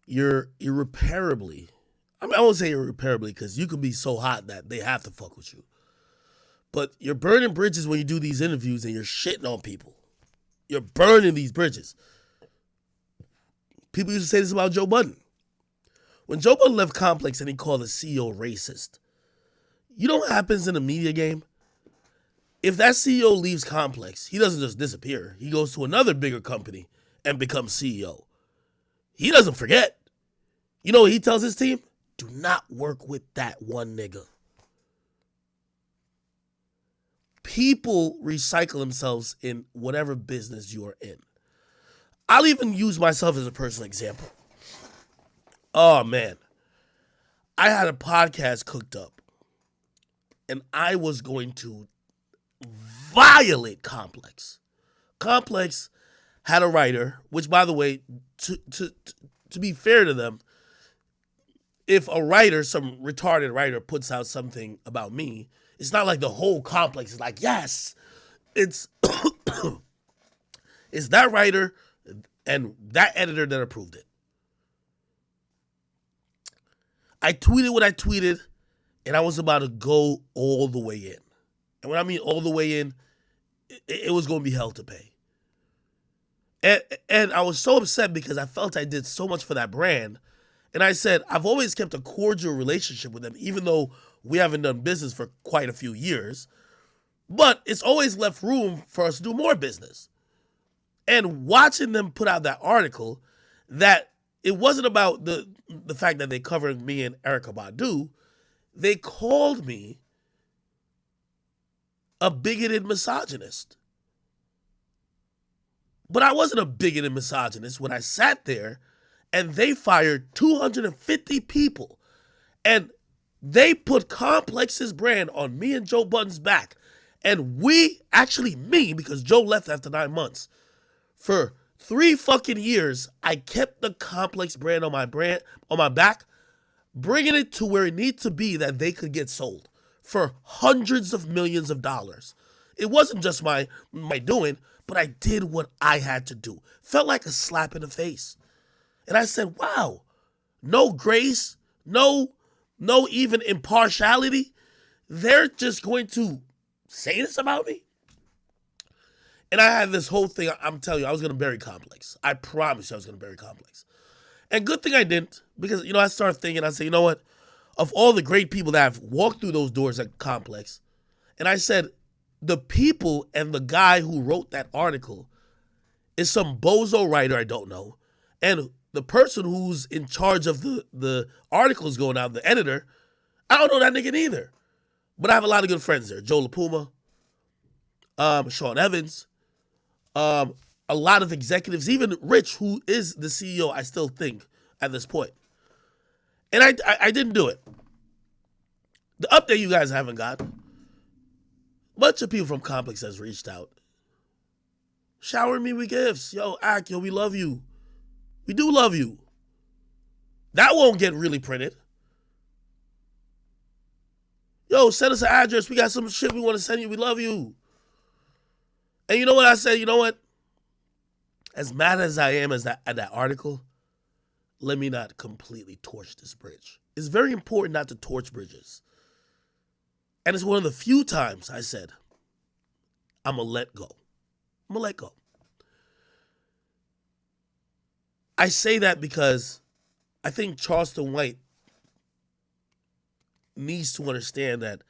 you're irreparably, I won't say irreparably because you could be so hot that they have to fuck with you. But you're burning bridges when you do these interviews and you're shitting on people. You're burning these bridges. People used to say this about Joe Budden. When Joe Budden left Complex and he called the CEO racist, you know what happens in a media game? If that CEO leaves Complex, he doesn't just disappear. He goes to another bigger company and becomes CEO. He doesn't forget. You know what he tells his team? Do not work with that one nigga. People recycle themselves in whatever business you are in. I'll even use myself as a personal example. Oh, man. I had a podcast cooked up, and I was going to violate Complex. Complex had a writer, which, by the way, to be fair to them, if a writer, some retarded writer, puts out something about me, it's not like the whole Complex is like, yes. It's it's that writer and that editor that approved it. I tweeted what I tweeted, and I was about to go all the way in. And when I mean all the way in, it was going to be hell to pay. And I was so upset because I felt I did so much for that brand. And I said, I've always kept a cordial relationship with them, even though we haven't done business for quite a few years. But it's always left room for us to do more business. And watching them put out that article, that it wasn't about the fact that they covered me and Erykah Badu. They called me a bigoted misogynist. But I wasn't a bigoted misogynist when I sat there and they fired 250 people. And they put Complex's brand on me and Joe Budden's back. And me, because Joe left after 9 months, for 3 fucking years, I kept the Complex brand on my back, bringing it to where it needs to be that they could get sold for hundreds of millions of dollars. It wasn't just my doing, but I did what I had to do. Felt like a slap in the face. And I said, wow, no grace, no even impartiality. They're just going to say this about me? And I had this whole thing, I'm telling you, I was going to bury Complex. I promise you I was going to bury Complex. And good thing I didn't, because, I started thinking, I said, you know what? Of all the great people that have walked through those doors at Complex, and I said, the people and the guy who wrote that article is some bozo writer I don't know. And the person who's in charge of the articles going out, the editor, I don't know that nigga either. But I have a lot of good friends there. Joe LaPuma, Sean Evans, a lot of executives, even Rich, who is the CEO, I still think, at this point. And I didn't do it. The update you guys haven't got, a bunch of people from Complex has reached out. Shower me with gifts. Yo, Ak, we love you. We do love you. That won't get really printed. Yo, send us an address. We got some shit we want to send you. We love you. And you know what I said? You know what? As mad as I am at that article, let me not completely torch this bridge. It's very important not to torch bridges. And it's one of the few times I said, I'm going to let go. I'm going to let go. I say that because I think Charleston White needs to understand that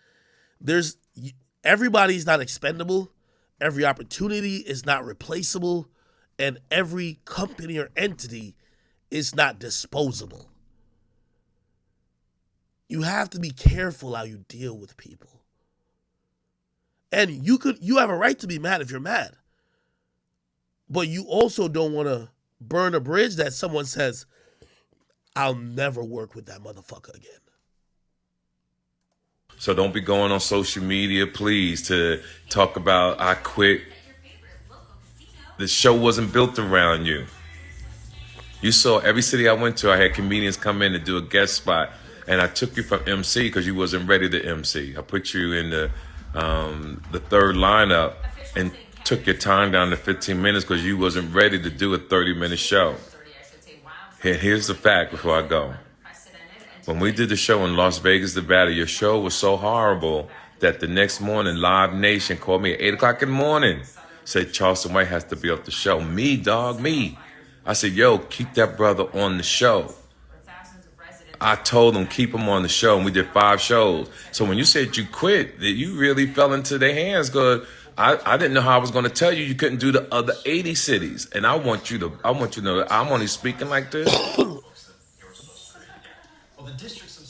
everybody's not expendable, every opportunity is not replaceable, and every company or entity is not disposable. You have to be careful how you deal with people. And you have a right to be mad if you're mad. But you also don't want to burn a bridge that someone says, I'll never work with that motherfucker again. So don't be going on social media, please, to talk about I quit. The show wasn't built around you. You saw every city I went to, I had comedians come in and do a guest spot. And I took you from MC because you wasn't ready to MC. I put you in the third lineup and took your time down to 15 minutes because you wasn't ready to do a 30-minute show. Here's the fact before I go. When we did the show in Las Vegas, Nevada, your show was so horrible that the next morning, Live Nation called me at 8 o'clock in the morning. Said Charleston White has to be off the show. Me, dog, me. I said, yo, keep that brother on the show. I told them keep him on the show, and we did 5 shows. So when you said you quit, you really fell into their hands because I didn't know how I was going to tell you couldn't do the other 80 cities. And I want you to know that I'm only speaking like this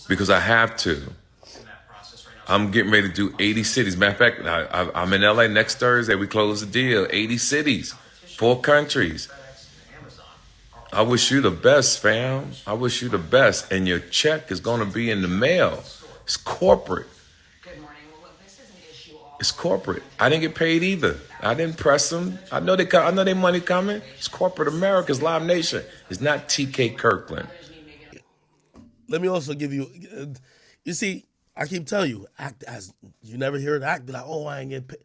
because I have to. I'm getting ready to do 80 cities. Matter of fact, I'm in LA next Thursday. We close the deal. 80 cities, 4 countries. I wish you the best, fam. I wish you the best. And your check is going to be in the mail. It's corporate. It's corporate. I didn't get paid either. I didn't press them. I know they money coming. It's corporate America. It's Live Nation. It's not TK Kirkland. Let me also give you, you see, I keep telling you, act as you never hear it act, be like, oh, I ain't getting paid.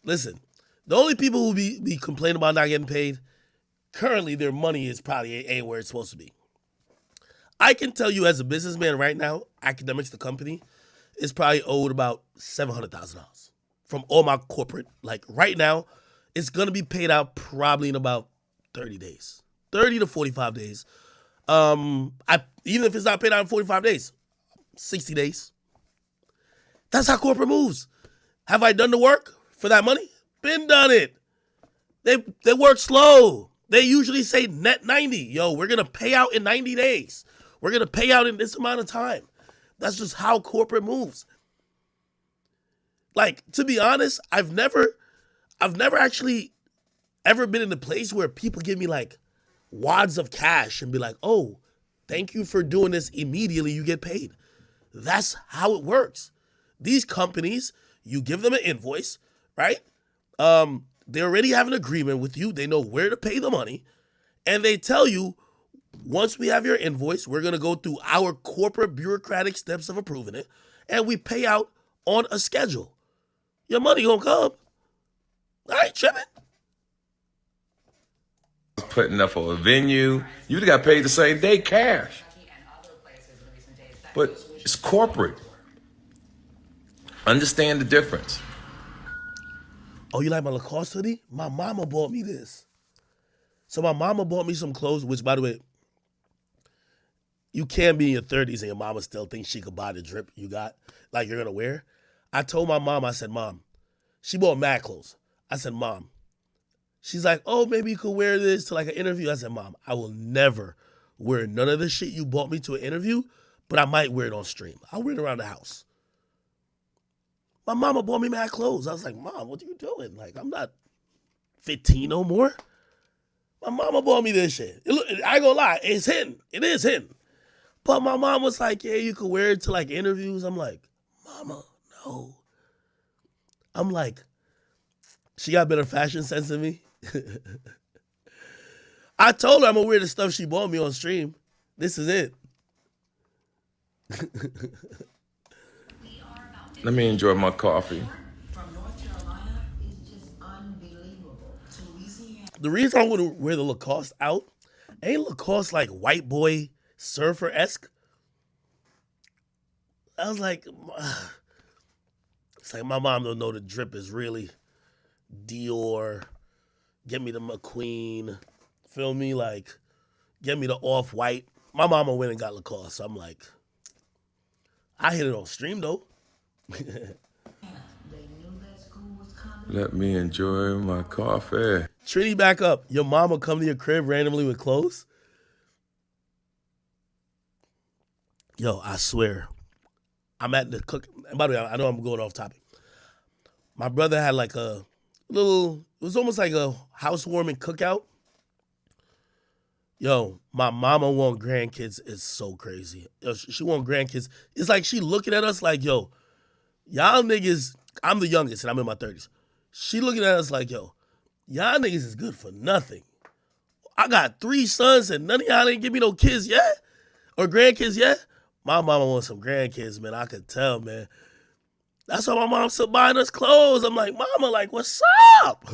Listen, the only people who be complaining about not getting paid, currently their money is probably ain't where it's supposed to be. I can tell you as a businessman right now, Akademiks, the company, is probably owed about $700,000 from all my corporate. Like right now, it's going to be paid out probably in about 30 days, 30 to 45 days. Even if it's not paid out in 45 days, 60 days. That's how corporate moves. Have I done the work for that money? Been done it. They work slow. They usually say net 90. Yo, we're going to pay out in 90 days. We're going to pay out in this amount of time. That's just how corporate moves. Like, to be honest, I've never actually ever been in a place where people give me like wads of cash and be like, oh, thank you for doing this. Immediately you get paid. That's how it works. These companies, you give them an invoice, right? They already have an agreement with you. They know where to pay the money. And they tell you, once we have your invoice, we're going to go through our corporate bureaucratic steps of approving it. And we pay out on a schedule. Your money going to come. I ain't tripping. Putting up for a venue. You got paid the same day, cash. But it's corporate. Understand the difference. Oh, you like my Lacoste hoodie? My mama bought me this. So my mama bought me some clothes, which, by the way, you can't be in your 30s and your mama still thinks she could buy the drip you got, like you're gonna wear. I told my mom, I said, Mom, she bought mad clothes. I said, Mom, she's like, oh, maybe you could wear this to like an interview. I said, Mom, I will never wear none of the shit you bought me to an interview, but I might wear it on stream. I'll wear it around the house. My mama bought me mad clothes. I was like, Mom, what are you doing? Like, I'm not 15 no more. My mama bought me this shit. I ain't gonna lie, it's hidden. It is hidden. But my mom was like, yeah, you could wear it to like interviews. I'm like, Mama, no. I'm like, she got better fashion sense than me. I told her I'm gonna wear the stuff she bought me on stream. This is it. Let me enjoy my coffee. From North Carolina is just unbelievable. To Louisiana. The reason I want to wear the Lacoste out, ain't Lacoste like white boy surfer-esque? I was like, it's like my mom don't know the drip is really Dior. Get me the McQueen. Feel me? Like, get me the off-white. My mama went and got Lacoste. So I'm like, I hit it on stream though. They knew that school was coming. Let me enjoy my coffee. Trini, back up. Your mama come to your crib randomly with clothes? Yo, I swear. I'm at the cook. And by the way, I know I'm going off topic. My brother had like a little, it was almost like a housewarming cookout. Yo, my mama want grandkids. It's so crazy. Yo, she want grandkids. It's like she looking at us like, yo, y'all niggas, I'm the youngest and I'm in my 30s. She looking at us like, yo, y'all niggas is good for nothing. I got 3 sons and none of y'all didn't give me no kids yet or grandkids yet. My mama wants some grandkids, man. I could tell, man. That's why my mom's still buying us clothes. I'm like, Mama, like, what's up?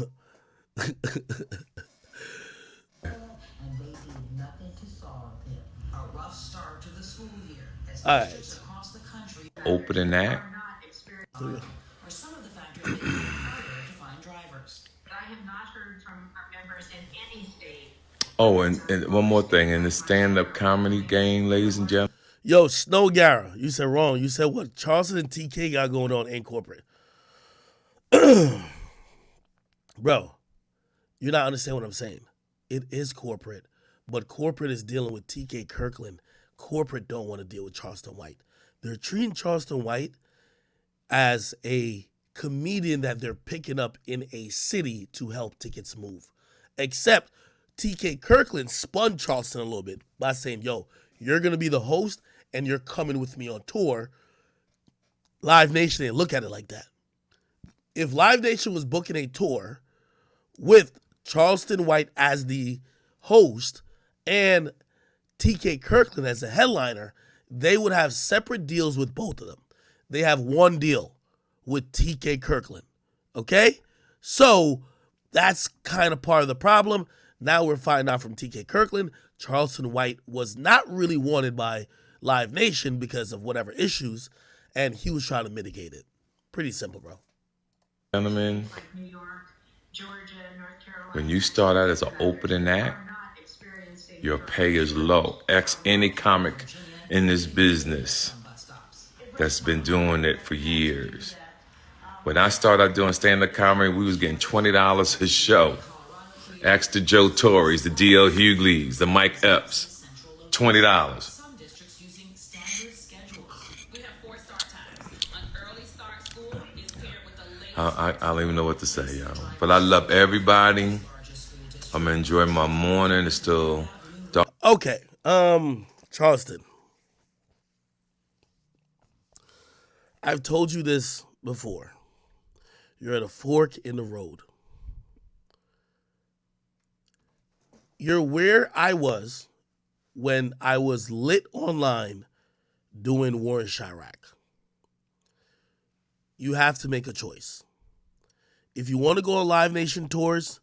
And they did nothing to solve him. A rough start to the school year as All right. districts across the country Opening that. are not experiencing or some of the factors making it harder to find drivers. I have not heard from our members in any state. Oh, and one more thing. In the stand-up comedy game, ladies and gentlemen. Yo, Snow Gara, you said wrong. You said what Charleston and TK got going on ain't corporate. Bro, you're not understanding what I'm saying. It is corporate, but corporate is dealing with TK Kirkland. Corporate don't want to deal with Charleston White. They're treating Charleston White as a comedian that they're picking up in a city to help tickets move. Except TK Kirkland spun Charleston a little bit by saying, yo, you're going to be the host and you're coming with me on tour. Live Nation didn't look at it like that. If Live Nation was booking a tour with Charleston White as the host and TK Kirkland as the headliner, they would have separate deals with both of them. They have one deal with TK Kirkland, okay? So that's kind of part of the problem. Now we're finding out from TK Kirkland, Charleston White was not really wanted by Live Nation because of whatever issues, and he was trying to mitigate it. Pretty simple, bro. Gentlemen, Like New York, Georgia, North Carolina. when you start out as an opening act, are not experiencing your pay is low. Ask any comic in this business that's been doing it for years. When I started doing stand-up comedy, we was getting $20 a show. Ask the Joe Torres, the D.L. Hugleys, the Mike Epps, $20. Some districts using standard schedules. We have 4 start times. An early start school is paired with a late I don't even know what to say, y'all. But I love everybody. I'm enjoying my morning. It's still dark. Okay, Charleston. I've told you this before. You're at a fork in the road. You're where I was when I was lit online doing War in Chirac. You have to make a choice. If you want to go on Live Nation tours,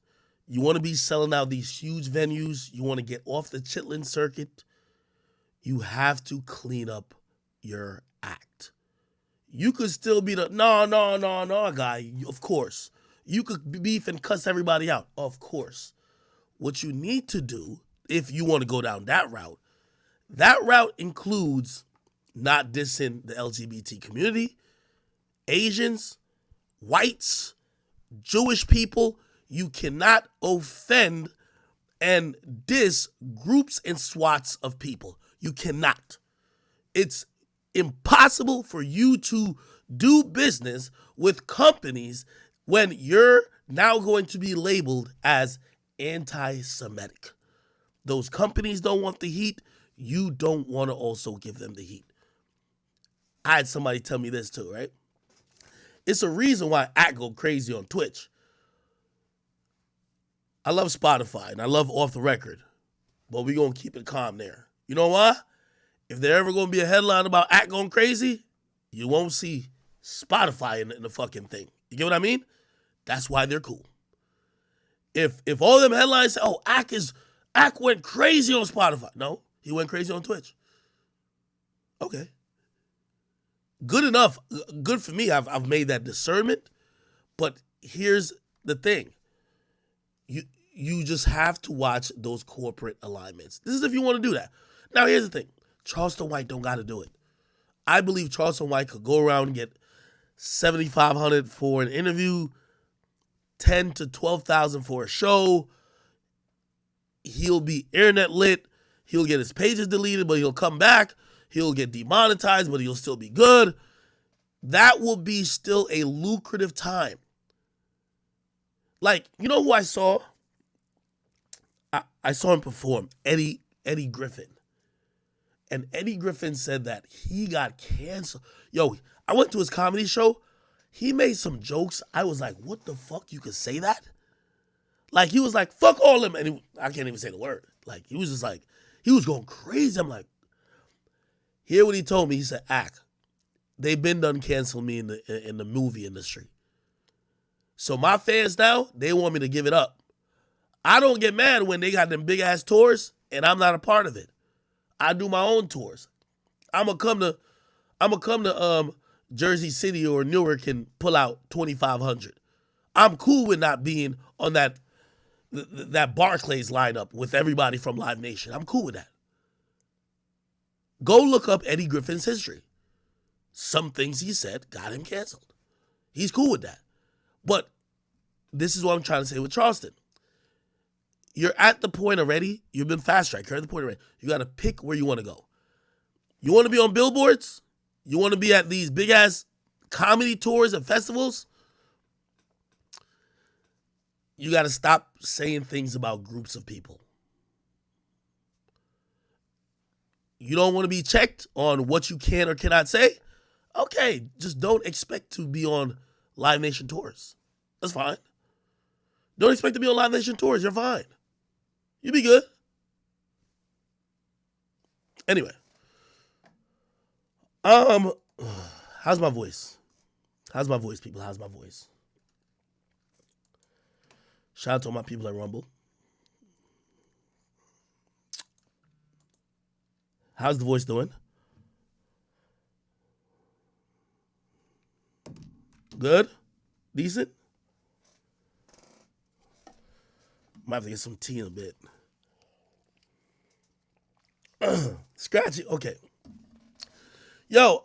you want to be selling out these huge venues, you want to get off the Chitlin circuit, you have to clean up your act. You could still be the no guy, of course. You could beef and cuss everybody out, of course. What you need to do, if you want to go down that route, That route includes not dissing the LGBT community, Asians, whites, Jewish people. You cannot offend and diss groups and swaths of people. You cannot. It's impossible for you to do business with companies when you're now going to be labeled as anti-Semitic. Those companies don't want the heat. You don't want to also give them the heat. I had somebody tell me this too, right? It's a reason why I go crazy on Twitch. I love Spotify and I love Off the Record, but we're going to keep it calm there. You know why? If there ever going to be a headline about Act going crazy, you won't see Spotify in the fucking thing. You get what I mean? That's why they're cool. If all them headlines say, oh, Act went crazy on Spotify. No, he went crazy on Twitch. Okay. Good enough. Good for me. I've made that discernment. But here's the thing. You just have to watch those corporate alignments. This is if you want to do that. Now, here's the thing. Charleston White don't got to do it. I believe Charleston White could go around and get $7,500 for an interview, $10,000 to $12,000 for a show. He'll be internet lit. He'll get his pages deleted, but he'll come back. He'll get demonetized, but he'll still be good. That will be still a lucrative time. Like, you know who I saw? I saw him perform, Eddie Griffin. And Eddie Griffin said that he got canceled. Yo, I went to his comedy show. He made some jokes. I was like, what the fuck? You could say that? Like, he was like, fuck all them. And I can't even say the word. Like, he was just like, he was going crazy. I'm like, hear what he told me. He said, Act, they've been done canceling me in the movie industry. So my fans now, they want me to give it up. I don't get mad when they got them big ass tours and I'm not a part of it. I do my own tours. I'm gonna come to Jersey City or Newark and pull out 2,500. I'm cool with not being on that Barclays lineup with everybody from Live Nation. I'm cool with that. Go look up Eddie Griffin's history. Some things he said got him canceled. He's cool with that. But this is what I'm trying to say with Charleston. You're at the point already. You've been fast tracked. You're at the point already. You got to pick where you want to go. You want to be on billboards? You want to be at these big ass comedy tours and festivals? You got to stop saying things about groups of people. You don't want to be checked on what you can or cannot say? Okay, just don't expect to be on Live Nation tours. That's fine. Don't expect to be on Live Nation tours. You're fine. You be good. Anyway. How's my voice? How's my voice, people? How's my voice? Shout out to all my people at Rumble. How's the voice doing? Good? Decent? Might have to get some tea in a bit. Scratchy. Okay. Yo,